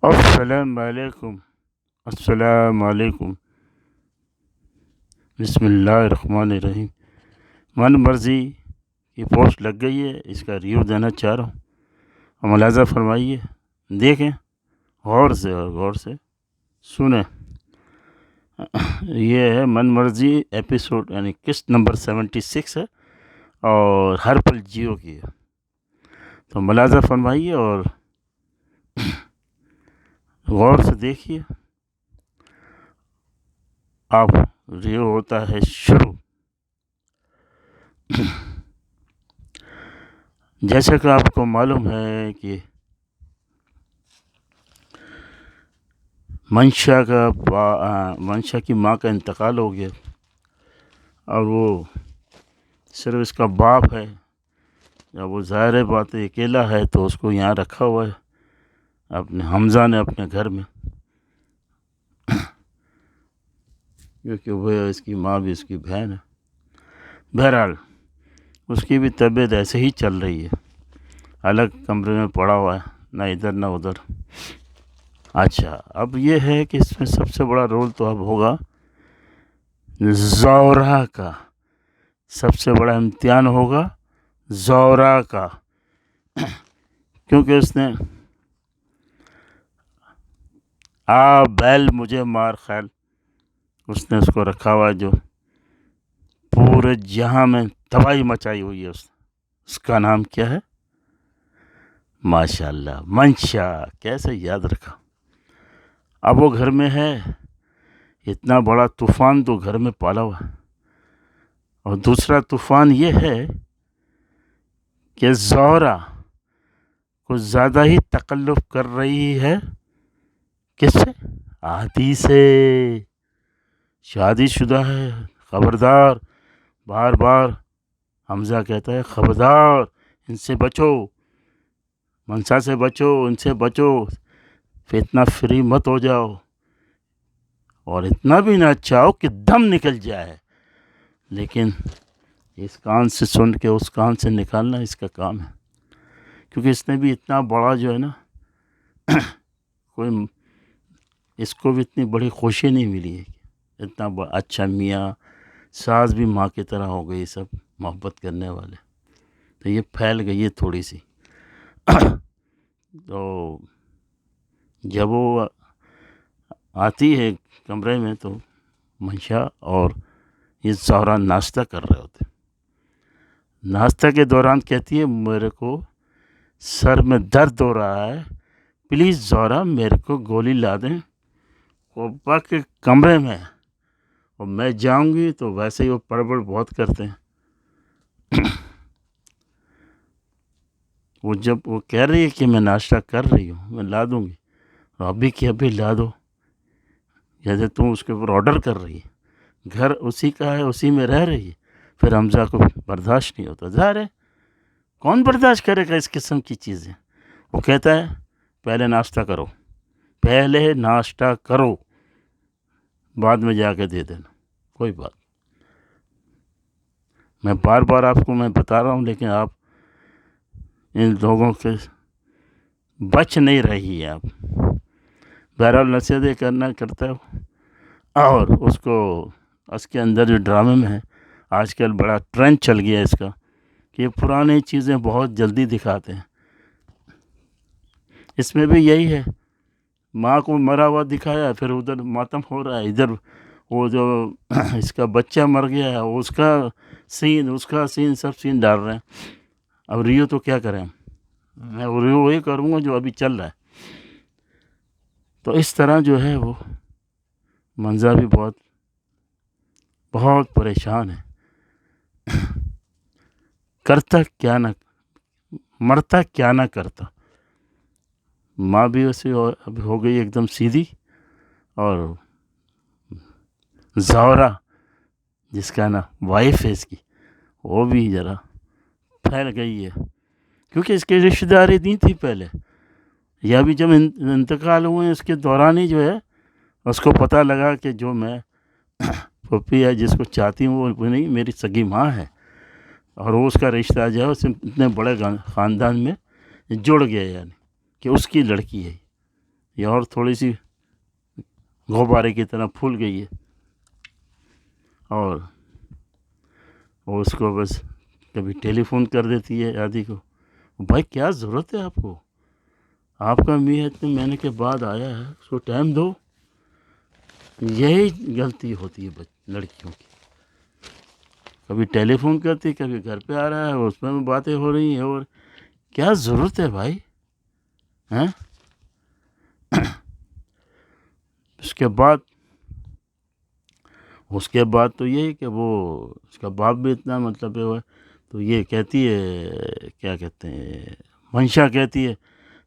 السلام علیکم. السلام علیکم. بسم اللہ الرحمن الرحیم. من مرضی کی پوسٹ لگ گئی ہے، اس کا ریویو دینا چاہ رہا ہوں، ملاحظہ فرمائیے، دیکھیں غور سے اور غور سے سنیں. یہ ہے من مرضی ایپیسوڈ، یعنی قسط نمبر 76 ہے اور ہر پل جیو کی ہے. تو ملاحظہ فرمائیے اور غور سے دیکھیے. آپ ریویو ہوتا ہے شروع. جیسا کہ آپ کو معلوم ہے کہ منشا کی ماں کا انتقال ہو گیا اور وہ صرف اس کا باپ ہے. جب وہ ظاہر ہے بات ہے اکیلا ہے تو اس کو یہاں رکھا ہوا ہے اپنے حمزہ نے اپنے گھر میں، کیونکہ وہ اس کی ماں بھی اس کی بہن ہے. بہرحال اس کی بھی طبیعت ایسے ہی چل رہی ہے، الگ کمرے میں پڑا ہوا ہے، نہ ادھر نہ ادھر. اچھا، اب یہ ہے کہ اس میں سب سے بڑا رول تو اب ہوگا زورا کا. سب سے بڑا امتحان ہوگا زورا کا، کیونکہ اس نے بیل مجھے مار خیل اس نے اس کو رکھا ہوا ہے، جو پورے جہاں میں تباہی مچائی ہوئی ہے. اس کا نام کیا ہے؟ ماشاءاللہ منشا. کیسے یاد رکھا. اب وہ گھر میں ہے، اتنا بڑا طوفان تو گھر میں پالا ہوا ہے. اور دوسرا طوفان یہ ہے کہ زہرا کچھ زیادہ ہی تکلف کر رہی ہے. کس سے؟ عادی سے. شادی شدہ ہے، خبردار. بار بار حمزہ کہتا ہے خبردار، ان سے بچو، منشا سے بچو، ان سے بچو، فتنہ فری مت ہو جاؤ، اور اتنا بھی نہ چاہو کہ دم نکل جائے. لیکن اس کان سے سن کے اس کان سے نکالنا اس کا کام ہے، کیونکہ اس نے بھی اتنا بڑا جو ہے نا کوئی اس کو بھی اتنی بڑی خوشی نہیں ملی ہے. اتنا اچھا میاں، ساس بھی ماں کی طرح ہو گئی، سب محبت کرنے والے. تو یہ پھیل گئی ہے تھوڑی سی. تو جب وہ آتی ہے کمرے میں تو منشا اور یہ زہرا ناشتہ کر رہے ہوتے. ناشتہ کے دوران کہتی ہے میرے کو سر میں درد ہو رہا ہے، پلیز زہرا میرے کو گولی لا دیں. وہ کے کمرے میں، اور میں جاؤں گی تو ویسے ہی وہ پڑبڑ بہت کرتے ہیں. وہ جب وہ کہہ رہی ہے کہ میں ناشتہ کر رہی ہوں، میں لا دوں گی، اور ابھی کہ ابھی لا دو، جیسے تم اس کے اوپر آرڈر کر رہی ہے. گھر اسی کا ہے، اسی میں رہ رہی ہے. پھر حمزہ کو برداشت نہیں ہوتا. ظاہر ہے کون برداشت کرے گا اس قسم کی چیزیں. وہ کہتا ہے پہلے ناشتہ کرو، پہلے ناشتہ کرو، بعد میں جا کے دے دینا. کوئی بات، میں بار بار آپ کو میں بتا رہا ہوں، لیکن آپ ان لوگوں کے بچ نہیں رہی ہے. آپ بہرحال نصیحتیں کرتا ہے. اور اس کے اندر جو ڈرامے میں ہے، آج کل بڑا ٹرینڈ چل گیا ہے اس کا، کہ یہ پرانی چیزیں بہت جلدی دکھاتے ہیں. اس میں بھی یہی ہے، ماں کو مرا ہوا دکھایا، پھر ادھر ماتم ہو رہا ہے، ادھر وہ جو اس کا بچہ مر گیا ہے اس کا سین سب سین ڈال رہے ہیں. اب ریو تو کیا کریں، میں ریو وہی کروں گا جو ابھی چل رہا ہے. تو اس طرح جو ہے وہ منظر بھی بہت پریشان ہے. کرتا کیا نہ، مرتا کیا نہ کرتا. ماں بھی ویسے اب ہو گئی ایک دم سیدھی، اور زہرا جس کا نا وائف ہے اس کی، وہ بھی ذرا پھیل گئی ہے، کیونکہ اس کی رشتہ داری نہیں تھی پہلے. یا بھی جب انتقال ہوئے اس کے دوران ہی جو ہے اس کو پتہ لگا کہ جو میں پھوپھی ہے جس کو چاہتی ہوں وہ نہیں، میری سگی ماں ہے. اور وہ اس کا رشتہ جو ہے اس اتنے بڑے خاندان میں جڑ گیا، یعنی کہ اس کی لڑکی ہے. یہ اور تھوڑی سی غبارے کی طرح پھول گئی ہے، اور وہ اس کو بس کبھی ٹیلی فون کر دیتی ہے آدھی کو. بھائی کیا ضرورت ہے آپ کو؟ آپ کا میاں اتنے مہینے کے بعد آیا ہے، اس کو ٹائم دو. یہی غلطی ہوتی ہے لڑکیوں کی. کبھی ٹیلی فون کرتی، کبھی گھر پہ آ رہا ہے، اس میں باتیں ہو رہی ہیں. اور کیا ضرورت ہے بھائی؟ ہیں؟ اس کے بعد تو یہی کہ وہ اس کا باپ بھی اتنا مطلب ہے، تو یہ کہتی ہے، کیا کہتے ہیں، منشا کہتی ہے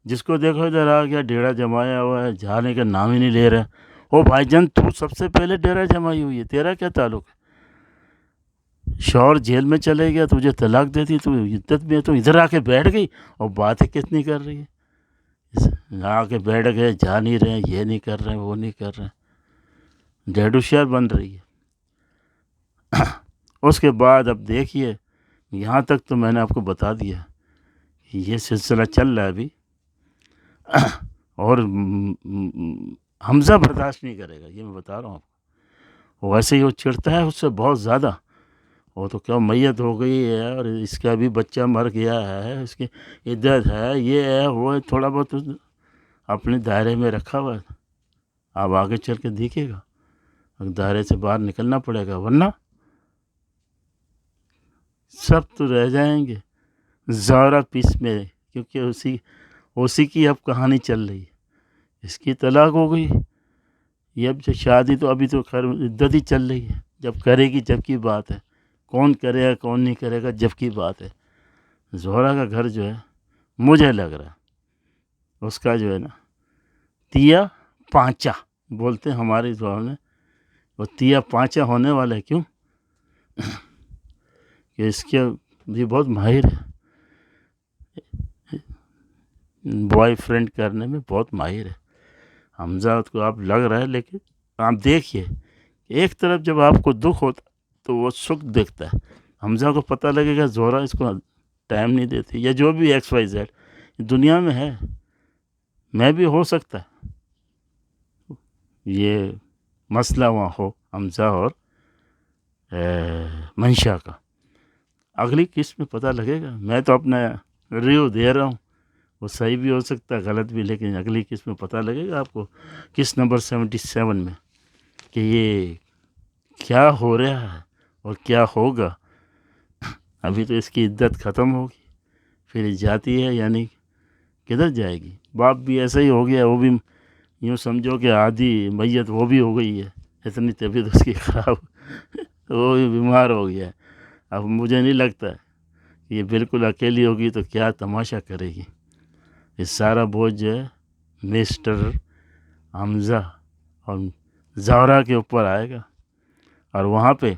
جس کو دیکھو ادھر آ گیا ڈیرا جمایا ہوا ہے، جانے کا نام ہی نہیں لے رہا. او بھائی جان، تو سب سے پہلے ڈیرا جمائی ہوئی ہے، تیرا کیا تعلق ہے؟ شوہر جیل میں چلے گیا، تجھے طلاق دے دی، تو عدت میں تو ادھر آ کے بیٹھ گئی اور باتیں کتنی کر رہی ہے. آ کے بیٹھ گئے، جا نہیں رہے، یہ نہیں کر رہے، وہ نہیں کر رہے، ڈیڈو شیئر بن رہی ہے. اس کے بعد اب دیکھیے، یہاں تک تو میں نے آپ کو بتا دیا کہ یہ سلسلہ چل رہا ہے ابھی. اور حمزہ برداشت نہیں کرے گا، یہ میں بتا رہا ہوں آپ کو. ویسے ہی وہ چڑھتا ہے اس سے بہت زیادہ. وہ تو کیا میت ہو گئی ہے، اور اس کا بھی بچہ مر گیا ہے، اس کی عدت ہے، یہ ہے وہ ہے، تھوڑا بہت اپنے دائرے میں رکھا ہوا ہے. آپ آگے چل کے دیکھیے گا، دائرے سے باہر نکلنا پڑے گا، ورنہ سب تو رہ جائیں گے زہرا پیس میں. کیونکہ اسی کی اب کہانی چل رہی ہے. اس کی طلاق ہو گئی، یہ اب جو شادی تو ابھی تو خیر عدت ہی چل رہی ہے. جب کرے گی جب کی بات ہے، کون کرے گا کون نہیں کرے گا جب کی بات ہے. زہرا کا گھر جو ہے، مجھے لگ رہا ہے اس کا جو ہے نا تیا پانچا بولتے ہیں ہماری زبان میں، وہ تیا پانچا ہونے والا ہے. کیوں کہ اس کے بھی بہت ماہر ہے، بوائے فرینڈ کرنے میں بہت ماہر ہے. حمزہ کو آپ لگ رہا ہے، لیکن آپ دیکھیے ایک طرف جب آپ کو دکھ ہوتا تو وہ سکھ دیکھتا ہے. حمزہ کو پتہ لگے گا زہرا اس کو ٹائم نہیں دیتی، یا جو بھی ایکس وائی زیڈ دنیا میں ہے. میں بھی ہو سکتا ہے یہ مسئلہ وہاں ہو حمزہ اور منشا کا. اگلی قسط میں پتہ لگے گا. میں تو اپنا ریویو دے رہا ہوں، وہ صحیح بھی ہو سکتا ہے غلط بھی، لیکن اگلی قسط میں پتہ لگے گا آپ کو، قسط نمبر 77 میں، کہ یہ کیا ہو رہا ہے اور کیا ہوگا. ابھی تو اس کی عدت ختم ہوگی، پھر جاتی ہے، یعنی کدھر جائے گی. باپ بھی ایسا ہی ہو گیا، وہ بھی یوں سمجھو کہ آدھی میت وہ بھی ہو گئی ہے، اتنی طبیعت اس کی خراب، وہ بھی بیمار ہو گیا ہے. اب مجھے نہیں لگتا کہ یہ بالکل اکیلی ہوگی تو کیا تماشا کرے گی. یہ سارا بوجھ جو ہے مسٹر حمزہ اور زہرا کے اوپر آئے گا. اور وہاں پہ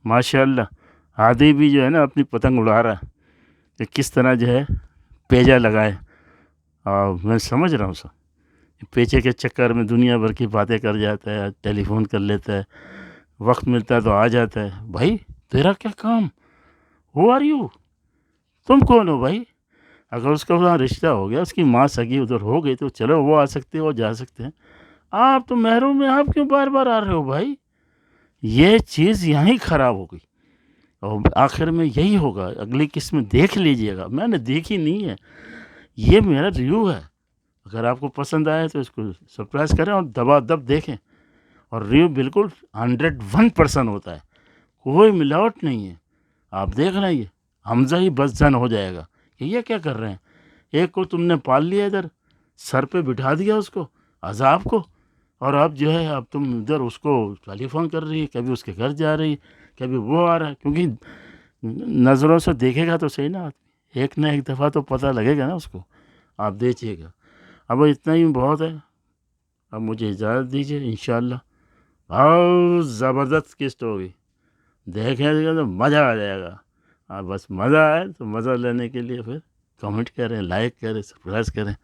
ماشاءاللہ عادی بھی جو ہے نا اپنی پتنگ اڑا رہا ہے کہ کس طرح جو ہے پیجا لگائے. اور میں سمجھ رہا ہوں سر، پیچے کے چکر میں دنیا بھر کی باتیں کر جاتا ہے، ٹیلی فون کر لیتا ہے، وقت ملتا ہے تو آ جاتا ہے. بھائی تیرا کیا کام؟ Who are you? تم کون ہو بھائی؟ اگر اس کا وہاں رشتہ ہو گیا، اس کی ماں سگی ادھر ہو گئی تو چلو وہ آ سکتے وہ جا سکتے ہیں. آپ تو محروم میں، آپ کیوں بار بار آ رہے ہو بھائی؟ یہ چیز یہیں خراب ہو گئی، اور آخر میں یہی ہوگا. اگلی قسم دیکھ لیجئے گا، میں نے دیکھی نہیں ہے، یہ میرا ریویو ہے. اگر آپ کو پسند آئے تو اس کو سرپرائز کریں اور دبا دب دیکھیں. اور ریویو بالکل 101% ہوتا ہے، کوئی ملاوٹ نہیں ہے. آپ دیکھ رہے ہیں یہ حمزہ ہی بس زن ہو جائے گا کہ یہ کیا کر رہے ہیں. ایک کو تم نے پال لیا ادھر، سر پہ بٹھا دیا اس کو، عذاب کو، اور اب جو ہے اب تم ادھر اس کو ٹیلی فون کر رہی ہے، کبھی اس کے گھر جا رہی ہے، کبھی وہ آ رہا ہے. کیونکہ نظروں سے دیکھے گا تو صحیح نا آدمی، ایک نہ ایک دفعہ تو پتہ لگے گا نا اس کو. آپ دیکھیے گا. اب اتنا ہی بہت ہے، اب مجھے اجازت دیجیے. انشاءاللہ بہت زبردست قسط ہوگی، دیکھیں گے تو مزہ آ جائے گا. بس مزہ آئے تو مزہ لینے کے لیے پھر کمنٹ کریں، لائک کریں، سبسکرائب کریں.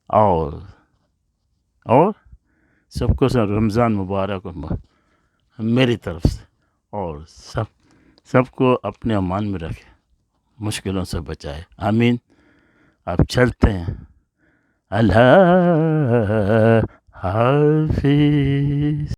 اور سب کو رمضان مبارک میری طرف سے. اور سب کو اپنے امان میں رکھے، مشکلوں سے بچائے. آمین. آپ چلتے ہیں. اللہ حافظ.